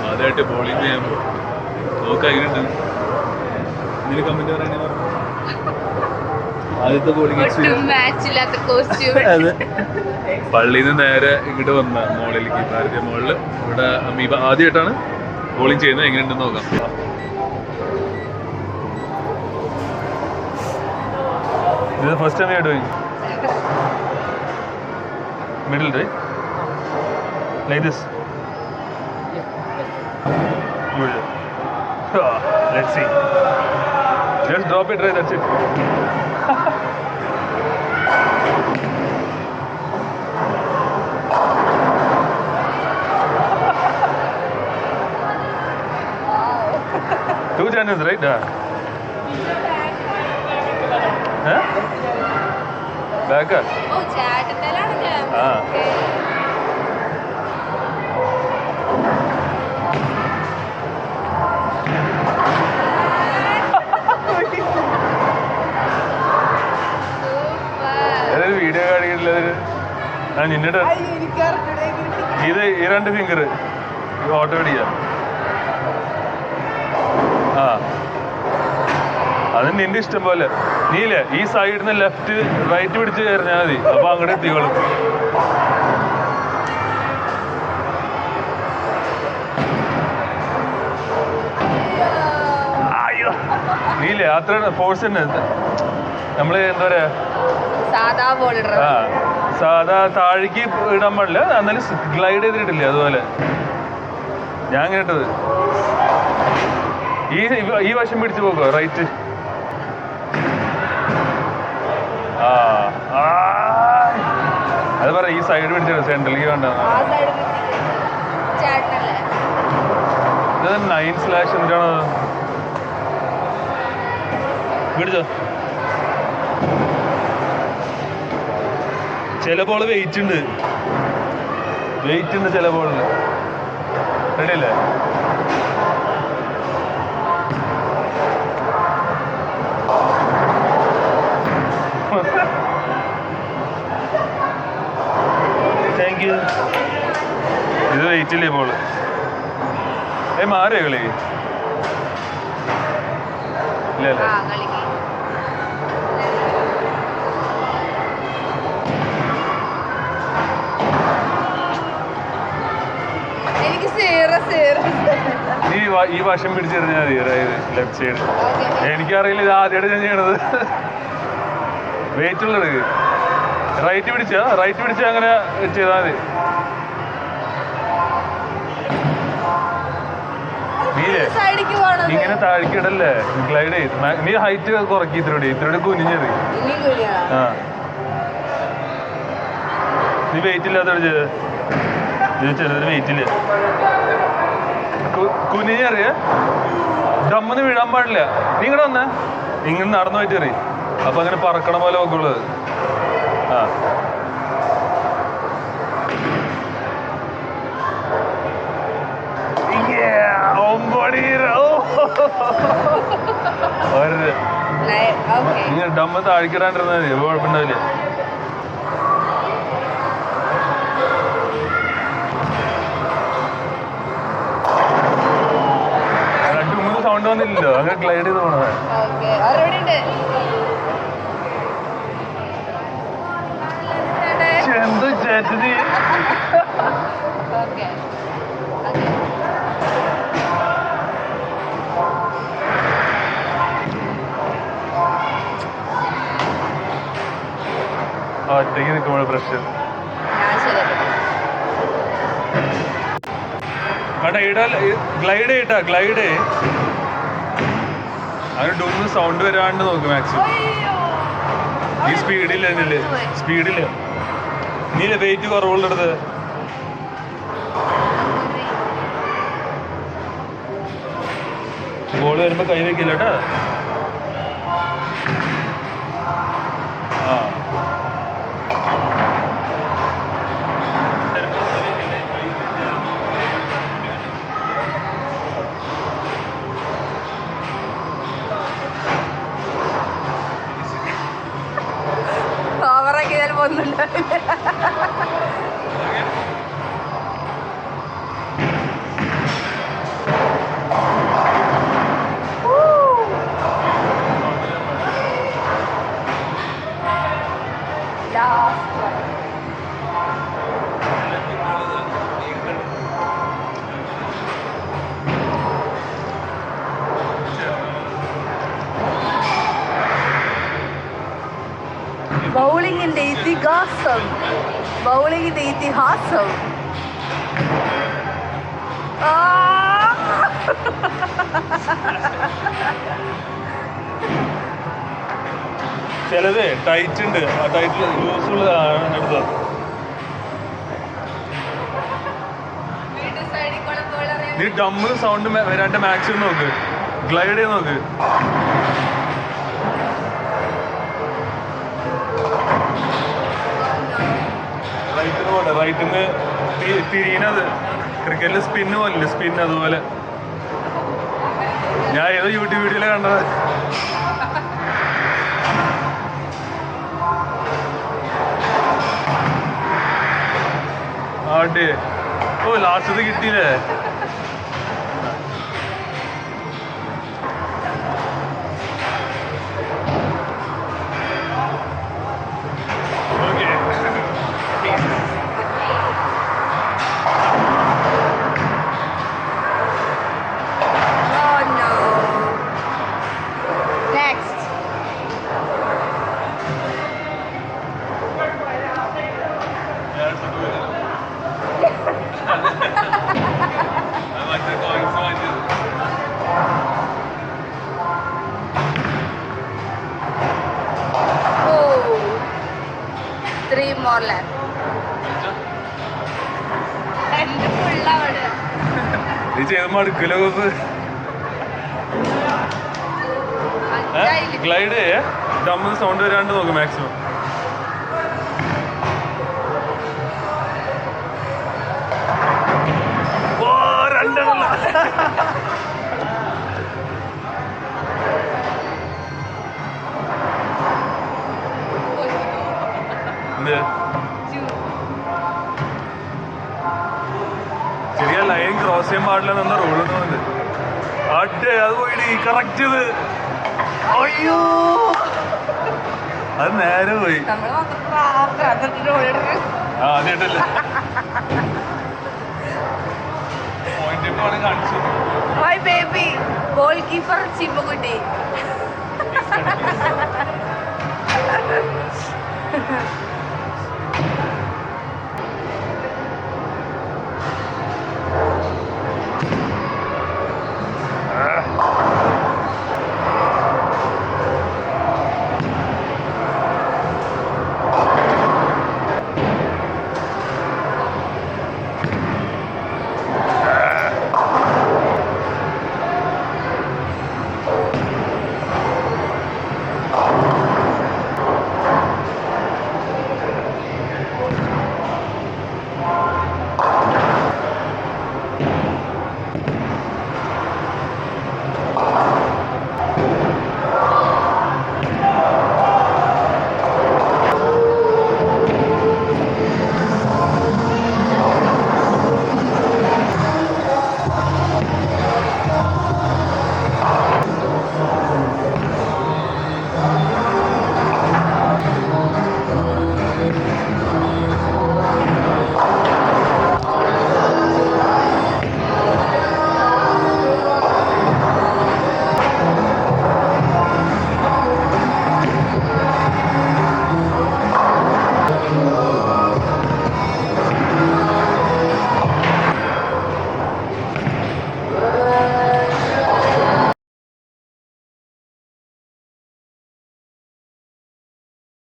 ആദ്യമായിട്ട് ബോളിംഗ് ചെയ്യുമ്പോൾ നോക്കാം എങ്ങനെയുണ്ട് ഇതിന് കമന്റ് പറയാനേ ആദ്യത്തെ ബോളിംഗ് പള്ളിയിൽ നിന്ന് നേരെ ഇങ്ങോട്ട് വന്ന മോളിലേക്ക് ഭാരതീയ മോളില് ഇവിടെ അമീബ ആദ്യമായിട്ടാണ് ബോളിംഗ് ചെയ്യുന്നത് എങ്ങനെയുണ്ടെന്ന് നോക്കാം. ഇത് first time you're doing middle, right? Like this. Good. Let's see. Just drop it right, that's it. Two channels, right? Huh? Back up. Oh, chat. Okay. Video കാണിക്കില്ല നിന്നിട്ട് ഇത് ഈ 2 ഫിംഗർ ഓട്ടോ അടിക്കാം. ആ അത് നിന്റെ ഇഷ്ടം പോലെ. നീല്ലേ ഈ സൈഡിൽ നിന്ന് ലെഫ്റ്റ് റൈറ്റ് പിടിച്ച് കയറിഞ്ഞാൽ മതി, അപ്പൊ അങ്ങോട്ട് എത്തിക്കോളും. അയ്യോ നീല്ലേ അത്ര ഫോഴ്സ് തന്നെ. നമ്മള് എന്താ പറയാ സാധാ താഴേക്ക് ഇടാൻ പാടില്ല, എന്നാലും ഗ്ലൈഡ് ചെയ്തിട്ടില്ലേ അതുപോലെ ഞാൻ കേട്ടത്. ഈ വശം പിടിച്ചു പോക്കോ റൈറ്റ്. അത് പറ ഈ സൈഡ് പിടിച്ചോ സെൻട്രലിലേക്ക് വേണ്ട. ഇത് 9/ എന്തിനാണോ പിടിച്ചോ. ചില ബോള് വെയിറ്റ് ഉണ്ട് ചില ബോളിന്. റെഡി അല്ലേ? Thank you. ഇത് വെയിറ്റ് ഇല്ലേ ബോള്? മാറിയോ കളി? ഇല്ലല്ലേ? ഈ വശം പിടിച്ചെറിഞ്ഞാൽ മതി ലെഫ്റ്റ് സൈഡ്. എനിക്കറിയില്ല, ഇത് ആദ്യമായിട്ട് ഞാൻ ചെയ്യണത്. വെയിറ്റ് ഉള്ളത് റൈറ്റ് പിടിച്ച അങ്ങനെ ചെയ്താൽ മതി. നീയേ ഇങ്ങനെ താഴ്ക്കിടല്ലേ, ഗ്ലൈഡ് ചെയ്ത് നീ ഹൈറ്റ് കുറക്കി ഇത്തിരി കുനിഞ്ഞത്. ആ നീ വെയിറ്റ് ഇല്ലാത്ത ചെറുതൊരു വെയിറ്റ് ഇല്ല. കുനിഞ്ഞറിയ ദമ്മന്ന് വീഴാൻ പാടില്ല. നീ ഇങ്ങടെ വന്നേ, ഇങ്ങനെ നടന്നു പോയിട്ട് എറി. അപ്പൊ അങ്ങനെ പറക്കണ പോലെ നോക്കുള്ളത്. ആ ഇങ്ങനെ ഡമ്മ താഴ്ക്കിടാണ്ടിരുന്നാ മതി, കുഴപ്പമുണ്ടാവില്ല. സൗണ്ട് വന്നില്ലല്ലോ, അങ്ങനെ ഗ്ലൈഡ് ചെയ്ത് പോണത്. എന്ത് ചേച്ചി ഒറ്റയ്ക്ക് നിൽക്കുമ്പോൾ പ്രശ്നം. ഗ്ലൈഡ് ചെയ്യട്ടാ, ഗ്ലൈഡ് അങ്ങനെ ഡൂന്ന് സൗണ്ട് വരാണ്ട് നോക്ക് മാക്സിമം. ഈ സ്പീഡില്ല നീല വെയിറ്റ് കുറവുള്ളടുത്ത്. ബോള് വരുമ്പോ കൈ വെക്കില്ല കേട്ടാ. ആ ബൗളിങ്ങിന്റെ ഇതിഹാസം, ബൗളിങ്ങിന്റെ ഇതിഹാസം. ചിലത് ടൈറ്റ് ഉണ്ട്, ആ ടൈറ്റ് ലൂസ് ഉള്ളതാണ് എടുത്തത്. നീ ഡമ്മിൽ സൗണ്ട് വരാണ്ട് മാക്സിമം നോക്ക്, ഗ്ലൈഡ് ചെയ്ത് നോക്ക്. റൈറ്റിന് പോട്ടെ, റൈറ്റിന്ന് തിരിയണത് ക്രിക്കറ്റിൽ സ്പിന്ന് പോലില്ല, സ്പിൻ അതുപോലെ. ഞാൻ ഏതോ യൂട്യൂബ് വീഡിയോയിലെ കണ്ടത്. ആട്ടെ, ഓ ലാസ്റ്റ് കിട്ടിയില്ലേ. നീ ചെയ്ത് മടുക്കലോ. ഗ്ലൈഡ് ചെയ്യേ, ഡമ്മിൽ സൗണ്ട് വരാണ്ട് നോക്ക് മാക്സിമം. രണ്ടെണ്ണ ശരിയാ, ലൈൻ ക്രോസ് ചെയ്യാൻ പാടില്ല എന്ന റൂൾ ഉണ്ട്. അട്ടെ അത് പോയി കറക്റ്റ് ചെയ്ത്. അയ്യോ അത് നേരെ പോയി. ആദ്യമായിട്ടല്ലേ പോയിന്റ് ആണ് കാണിച്ചു. My baby goalkeeper ചിമ്പുകുട്ടി.